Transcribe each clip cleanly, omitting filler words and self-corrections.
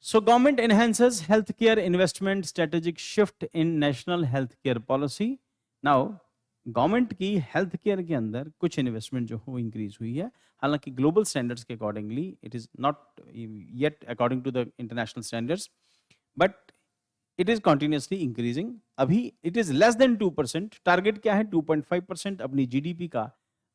So government enhances healthcare investment strategic shift in national healthcare policy. Now government की health care के अंदर कुछ investment जो हो इंक्रीज हुई है, हालांकि ग्लोबल स्टैंडर्ड्स के accordingly it is not yet according to the international standards, but it is continuously increasing. अभी it is less than 2%. Target क्या है? 2.5% अपनी जीडीपी का,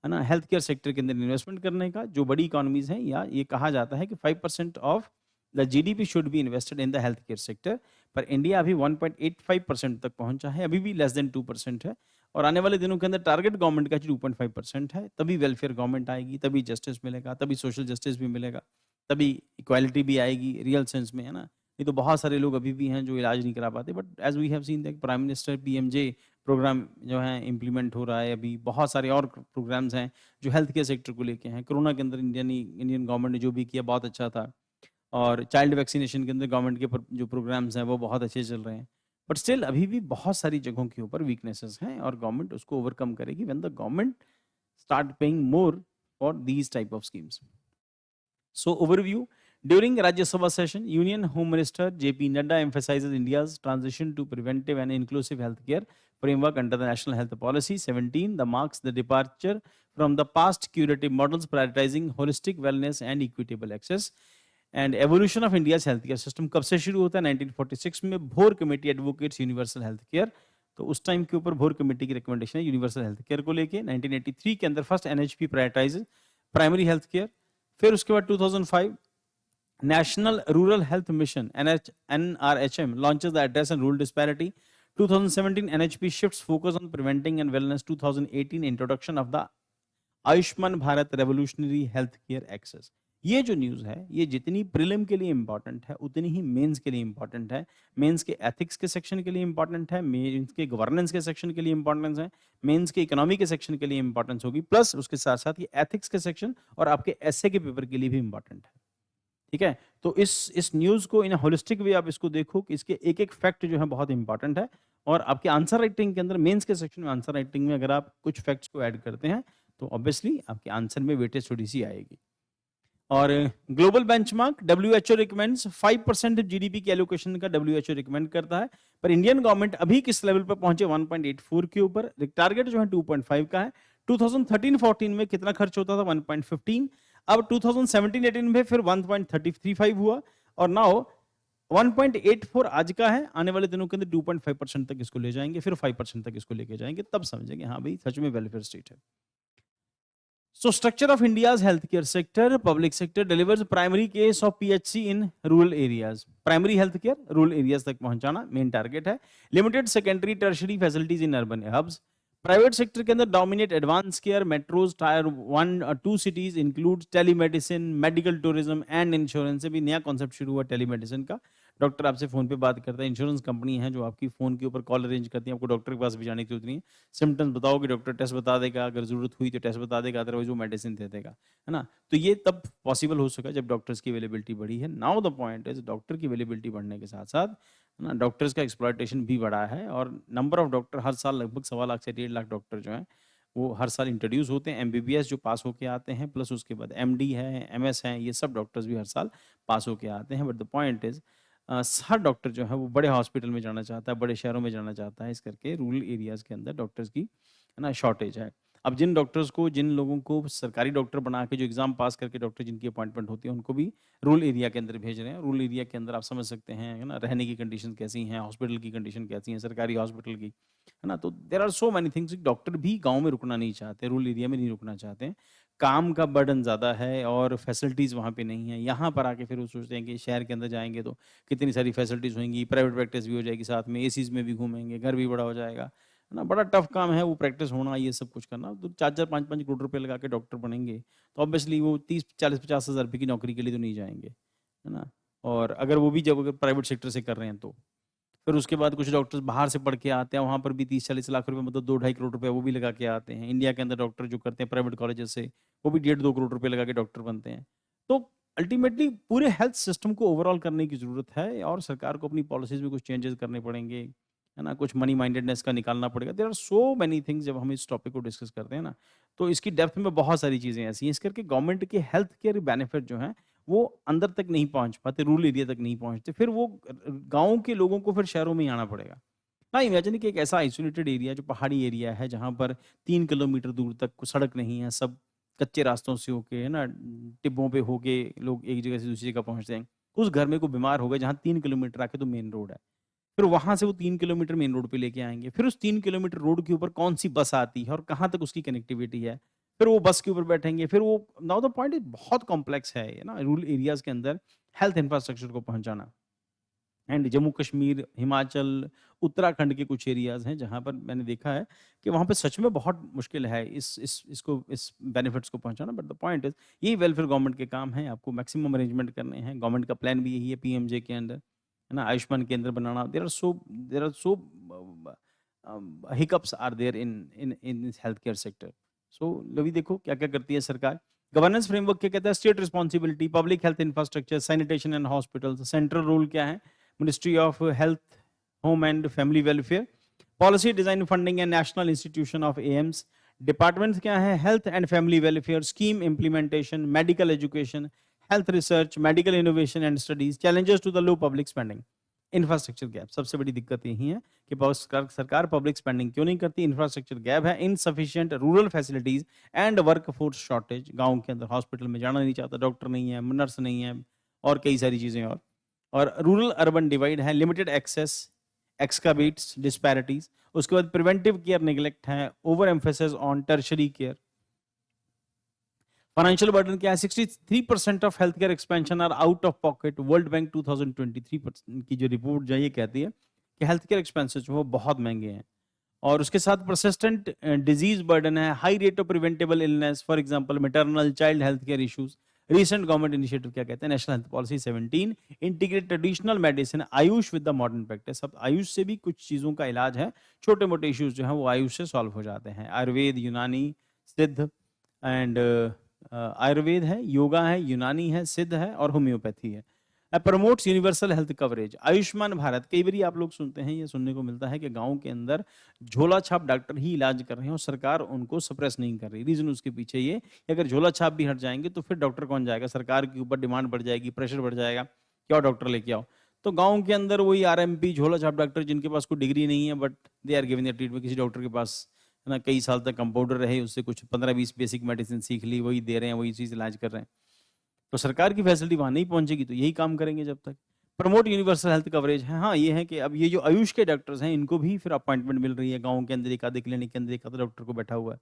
है ना, हेल्थ केयर सेक्टर के अंदर इन्वेस्टमेंट करने का. जो बड़ी इकोनॉमीज हैं, या ये कहा जाता है कि 5% of the GDP should be invested in the health care sector. पर इंडिया अभी 1.85% तक पहुंचा है, अभी भी लेस देन 2% है. और आने वाले दिनों के अंदर टारगेट गवर्नमेंट का 2.5% है. तभी वेलफेयर गवर्नमेंट आएगी, तभी जस्टिस मिलेगा, तभी सोशल जस्टिस भी मिलेगा, तभी इक्वालिटी भी आएगी रियल सेंस में, है ना. नहीं तो बहुत सारे लोग अभी भी हैं जो इलाज नहीं करा पाते. But as we have seen that prime minister PMJ program जो है इम्प्लीमेंट हो रहा है. अभी बहुत सारे और प्रोग्राम्स हैं जो हेल्थ केयर सेक्टर को लेके हैं. कोरोना के अंदर इंडियन गवर्नमेंट ने जो भी किया बहुत अच्छा था. और चाइल्ड वैक्सीनेशन के अंदर गवर्नमेंट के जो प्रोग्राम्स हैं वो बहुत अच्छे चल रहे हैं. बट स्टिल अभी भी बहुत सारी जगहों के ऊपर वीकनेसेस हैं और गवर्नमेंट उसको ओवरकम करेगी when the government start paying more for these type of schemes. So overview, during Rajya Sabha session, Union Home Minister JP Nadda emphasizes India's transition to preventive and inclusive healthcare framework under the National Health Policy 17. The marks the departure from the past curative models prioritizing holistic wellness and equitable access. And evolution of India health care system कब से शुरू होता है? 1946 में भोर committee advocates universal health care. तो उस time के ऊपर भोर कमेटी की रिकमेंडेशन है यूनिवर्सल हेल्थ केयर को लेके. 1983 के अंदर first NHP prioritise primary health care. फिर उसके बाद 2005 national rural health mission NRHM launches the address and rural disparity. 2017 NHP shifts focus on preventing and wellness. 2018 introduction of the Ayushman Bharat revolutionary health care access. ये जो news है, ये जितनी prelim के लिए इंपॉर्टेंट है उतनी ही मेंस के लिए इंपॉर्टेंट है. मेंस के एथिक्स के सेक्शन के लिए इंपॉर्टेंट है, मेंस के गवर्नेंस के सेक्शन के लिए इंपॉर्टेंस है, मेंस के इकोनॉमी के सेक्शन के लिए इंपॉर्टेंस होगी, प्लस उसके साथ साथ ये एथिक्स के सेक्शन और आपके एसए के पेपर के लिए भी इंपॉर्टेंट है. ठीक है, तो इस न्यूज़ को इन होलिस्टिक वे आप इसको देखो कि इसके एक एक फैक्ट जो है बहुत इंपॉर्टेंट है. और आपके आंसर राइटिंग के अंदर मेंस के सेक्शन में आंसर राइटिंग में अगर आप कुछ फैक्ट्स को ऐड करते हैं तो ऑब्वियसली आपके आंसर में वेटेज थोड़ी सी आएगी. और global benchmark WHO recommends 5% GDP की एलोकेशन का WHO रिकमेंड करता है. पर इंडियन गवर्नमेंट अभी किस लेवल पर पहुंचे? 1.84 के ऊपर. टारगेट जो है 2.5 का है. 2013-14 में कितना खर्च होता था? 1.15. अब 2017-18 में फिर 1.35 हुआ और नाउ 1.84 आज का है. आने वाले दिनों के अंदर 2.5% तक इसको ले जाएंगे, फिर 5% तक इसको लेके जाएंगे, तब समझेंगे हाँ भाई सच में वेलफेयर स्टेट है. So structure of India's healthcare sector, public sector delivers primary case of PHC in rural areas. Primary healthcare rural areas तक पहुंचाना मेन टारगेट है. Limited secondary tertiary facilities in urban hubs. Private sector के अंदर dominate advance care metros tyre 1-2 cities include telemedicine, medical tourism and insurance. से भी नया concept शुरू हुआ टेलीमेडिसिन का. डॉक्टर आपसे फोन पे बात करता है, इंश्योरेंस कंपनी है जो आपकी फोन के ऊपर कॉल अरेंज करती है, आपको डॉक्टर के पास भी जाने की जरूरत नहीं है. सिम्टम्स बताओगे, डॉक्टर टेस्ट बता देगा, अगर जरूरत हुई तो टेस्ट बता देगा, अदरवाइज वो मेडिसिन दे देगा, है ना. तो ये तब पॉसिबल हो सका जब डॉक्टर्स की अवेलेबिलिटी बढ़ी है. Now the point is doctor की अवेलेबिलिटी बढ़ने के साथ साथ ना डॉक्टर्स का एक्सप्लॉयटेशन भी बढ़ा है. और नंबर ऑफ डॉक्टर हर साल लगभग 1.25 लाख से 1.5 लाख डॉक्टर जो हैं वो हर साल इंट्रोड्यूस होते हैं. MBBS जो पास होके आते हैं, प्लस उसके बाद MD है, MS हैं, ये सब डॉक्टर्स भी हर साल पास होके आते हैं. But the point is her doctor जो है वो बड़े हॉस्पिटल में जाना चाहता है, बड़े शहरों में जाना चाहता है. इस करके रूरल एरियाज़ के अंदर डॉक्टर्स की, है ना, शॉर्टेज है. अब जिन डॉक्टर्स को, जिन लोगों को सरकारी डॉक्टर बना के जो एग्जाम पास करके डॉक्टर जिनकी अपॉइंटमेंट होती है उनको भी रूरल एरिया के अंदर भेज रहे हैं. रूरल एरिया के अंदर आप समझ सकते हैं, है ना, रहने की कंडीशन कैसी हैं, हॉस्पिटल की कंडीशन कैसी हैं, सरकारी हॉस्पिटल की, है ना. तो there are so many things. Doctor भी गाँव में रुकना नहीं चाहते, रूरल एरिया में नहीं रुकना चाहते हैं. काम का बर्डन ज़्यादा है और फैसिलिटीज़ वहाँ पे नहीं है. यहाँ पर आके फिर वो सोचते हैं कि शहर के अंदर जाएंगे तो कितनी सारी फैसिलिटीज़ होंगी, प्राइवेट प्रैक्टिस भी हो जाएगी, साथ में एसीज़ में भी घूमेंगे, घर भी बड़ा हो जाएगा, है ना. बड़ा टफ काम है वो प्रैक्टिस होना, ये सब कुछ करना. तो 4-4 5-5 करोड़ रुपए लगा के डॉक्टर बनेंगे तो ऑब्वियसली वो 30-40-50 हज़ार रुपये की नौकरी के लिए तो नहीं जाएंगे, है ना. और अगर वो भी जब अगर प्राइवेट सेक्टर से कर रहे हैं तो फिर उसके बाद कुछ डॉक्टर्स बाहर से पढ़ के आते हैं, वहाँ पर भी 30-40 लाख रुपए, मतलब 2-2.5 करोड़ रुपए वो भी लगा के आते हैं. इंडिया के अंदर डॉक्टर जो करते हैं प्राइवेट कॉलेजेस से, वो भी 1.5-2 करोड़ रुपए लगा के डॉक्टर बनते हैं. तो अल्टीमेटली पूरे हेल्थ सिस्टम को ओवरऑल करने की जरूरत है और सरकार को अपनी पॉलिसीज में कुछ चेंजेस करने पड़ेंगे, है ना. कुछ मनी माइंडेडनेस का निकालना पड़ेगा. There are so many things जब हम इस टॉपिक को डिस्कस करते हैं ना, तो इसकी डेप्थ में बहुत सारी चीज़ें ऐसी हैं. इस करके गवर्नमेंट के हेल्थ केयर बेनिफिट जो हैं वो अंदर तक नहीं पहुँच पाते, रूरल एरिया तक नहीं पहुँचते, फिर वो गाँव के लोगों को फिर शहरों में ही आना पड़ेगा। ना इमेजिन कि एक ऐसा आइसोलेटेड एरिया जो पहाड़ी एरिया है, जहाँ पर 3 किलोमीटर दूर तक कोई सड़क नहीं है, सब कच्चे रास्तों से होके, है ना, टिब्बों पे होके लोग एक जगह से दूसरी जगह पहुँचते हैं। उस घर में कोई बीमार हो गया जहाँ 3 किलोमीटर आके तो मेन रोड है। फिर वहाँ से वो 3 किलोमीटर मेन रोड पे लेके आएँगे। फिर उस 3 किलोमीटर रोड के ऊपर कौन-सी बस आती है और कहाँ तक उसकी कनेक्टिविटी है। फिर वो बस के ऊपर बैठेंगे, फिर वो नाउ द पॉइंट इज़ बहुत कॉम्प्लेक्स है ना रूरल एरियाज़ के अंदर हेल्थ इंफ्रास्ट्रक्चर को पहुँचाना। एंड जम्मू कश्मीर, हिमाचल, उत्तराखंड के कुछ एरियाज़ हैं जहाँ पर मैंने देखा है कि वहाँ पे सच में बहुत मुश्किल है इस बेनिफिट्स को पहुँचाना। बट द पॉइंट इज़ यही वेलफेयर गवर्नमेंट के काम हैं, आपको मैक्सिमम अरेंजमेंट करने हैं। गवर्नमेंट का प्लान भी यही है पीएमजे के अंडर, है ना? आयुष्मान केंद्र बनाना। There are so hiccups are there in this health care sector. So अभी देखो क्या-क्या करती है सरकार। गवर्नेंस फ्रेमवर्क क्या कहता है? State responsibility, public health infrastructure, sanitation and hospitals. Central role क्या है? Ministry of health, home and family welfare. Policy design, funding and national institution of AIIMS. Departments क्या है? Health and family welfare, scheme implementation, medical education, health research, medical innovation and studies. Challenges to the low public spending. Infrastructure gap सबसे बड़ी दिक्कत यही है कि सरकार public spending क्यों नहीं करती। इंफ्रास्ट्रक्चर गैप है, insufficient rural facilities and work force shortage. गांव के अंदर हॉस्पिटल में जाना नहीं चाहता, डॉक्टर नहीं है, नर्स नहीं है, और कई सारी चीजें और रूरल अर्बन डिवाइड है, लिमिटेड एक्सेस, एक्सकावेट्स डिस्पैरिटीज। उसके बाद प्रिवेंटिव केयर निगलेक्ट है, over emphasis on tertiary care. Financial burden क्या है? 63% of health care expansion are out of pocket. World bank 2023 की जो रिपोर्ट जो ये कहती है कि हेल्थ केयर एक्सपेंसेस जो वो बहुत महंगे हैं। और उसके साथ परसिस्टेंट डिजीज बर्डन है, high rate of preventable illness, for example maternal child health care issues. Recent government initiative क्या कहते हैं? National health policy 17 integrate traditional medicine Ayush with the modern practice. अब आयुष से भी कुछ चीजों का इलाज है, छोटे मोटे इश्यूज जो हैं वो आयुष से सॉल्व हो जाते हैं। आयुर्वेद, यूनानी, सिद्ध एंड आयुर्वेद है, योगा है, यूनानी है, सिद्ध है और होम्योपैथी है। Promotes universal health coverage. Ayushman Bharat, कई बार आप लोग सुनते हैं, ये सुनने को मिलता है कि गांव के अंदर झोला छाप डॉक्टर ही इलाज कर रहे हैं और सरकार उनको सप्रेस नहीं कर रही। रीजन उसके पीछे ये कि अगर झोला छाप भी हट जाएंगे तो फिर डॉक्टर कौन जाएगा? सरकार के ऊपर डिमांड बढ़ जाएगी, प्रेशर बढ़ जाएगा, क्या डॉक्टर लेके आओ। तो गाँव के अंदर वही आरएमपी झोला छाप डॉक्टर जिनके पास कोई डिग्री नहीं है but they are giving the treatment. किसी डॉक्टर के पास, है ना, कई साल तक कंपाउंडर रहे, उससे कुछ 15-20 बेसिक मेडिसिन सीख ली, वही दे रहे हैं, वही चीज इलाज कर रहे हैं। तो सरकार की फैसिलिटी वहां नहीं पहुंचेगी तो यही काम करेंगे जब तक। प्रमोट यूनिवर्सल हेल्थ कवरेज है। हाँ, ये है कि अब ये जो आयुष के डॉक्टर्स हैं इनको भी फिर अपॉइंटमेंट मिल रही है। गाँव के अंदर एक आधे क्लिनिक के अंदर एक आधा डॉक्टर को बैठा हुआ है।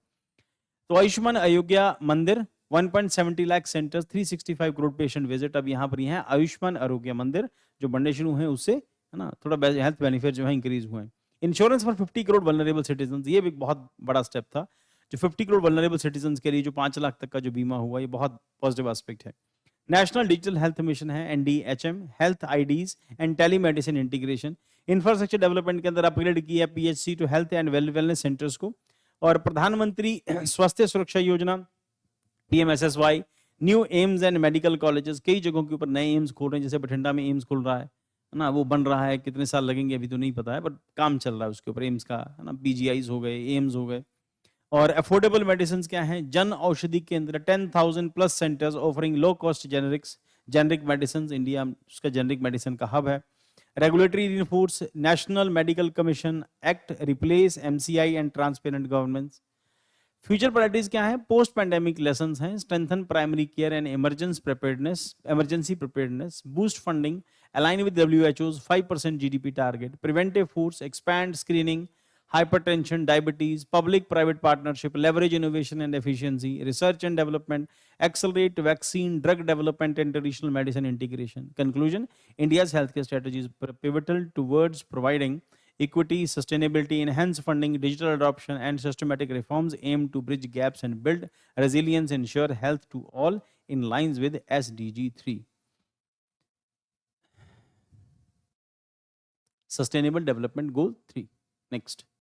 तो आयुष्मान अयोध्या मंदिर 1.70 lakh centres, 365 crore patient visit. अब यहाँ पर ये है आयुष्मान आरोग्य मंदिर जो बनने शुरू हुए, उससे है ना थोड़ा हेल्थ बेनिफिट जो है इंक्रीज हुए हैं। Insurance for 50 crore vulnerable citizen, ये भी एक बहुत बड़ा स्टेप था। जो 50 करोड़ वल्नरेबल सिटीजन के लिए जो 5 लाख तक का जो बीमा हुआ, ये बहुत पॉजिटिव एस्पेक्ट है। नेशनल डिजिटल हेल्थ मिशन है NDHM, health IDs and telemedicine integration. Infrastructure development के अंदर अपग्रेड किया PHC to health and wellness centres को। और Pradhanmantri Swasthya Suraksha Yojana PMSSY, new AIIMS and medical colleges, कई जगहों के ऊपर नए एम्स खोल रहे हैं, जैसे बठिंडा में एम्स खुल रहा है ना, वो बन रहा है। कितने साल लगेंगे अभी तो नहीं पता है, बट काम चल रहा है उसके ऊपर, एम्स का, है ना। पीजीआईज हो गए, एम्स हो गए। और अफोर्डेबल मेडिसिन क्या है? जन औषधि केंद्र, 10,000 plus centres offering low cost generic medicine. India उसका जेनरिक मेडिसिन का हब है। Regulatory refers, national medical commission act replace MCI and transparent government. Future priorities क्या है? पोस्ट पैंडेमिक लेसन्स हैं, strengthen primary care and emergency preparedness, boost funding, align with WHO's 5% GDP target, preventive foods, expand screening, hypertension, diabetes, public-private partnership, leverage innovation and efficiency, research and development, accelerate vaccine, drug development and traditional medicine integration. Conclusion, India's healthcare strategy is pivotal towards providing equity, sustainability, enhanced funding, digital adoption, and systematic reforms aim to bridge gaps and build resilience, ensure health to all in lines with SDG 3. Sustainable Development Goal 3. Next.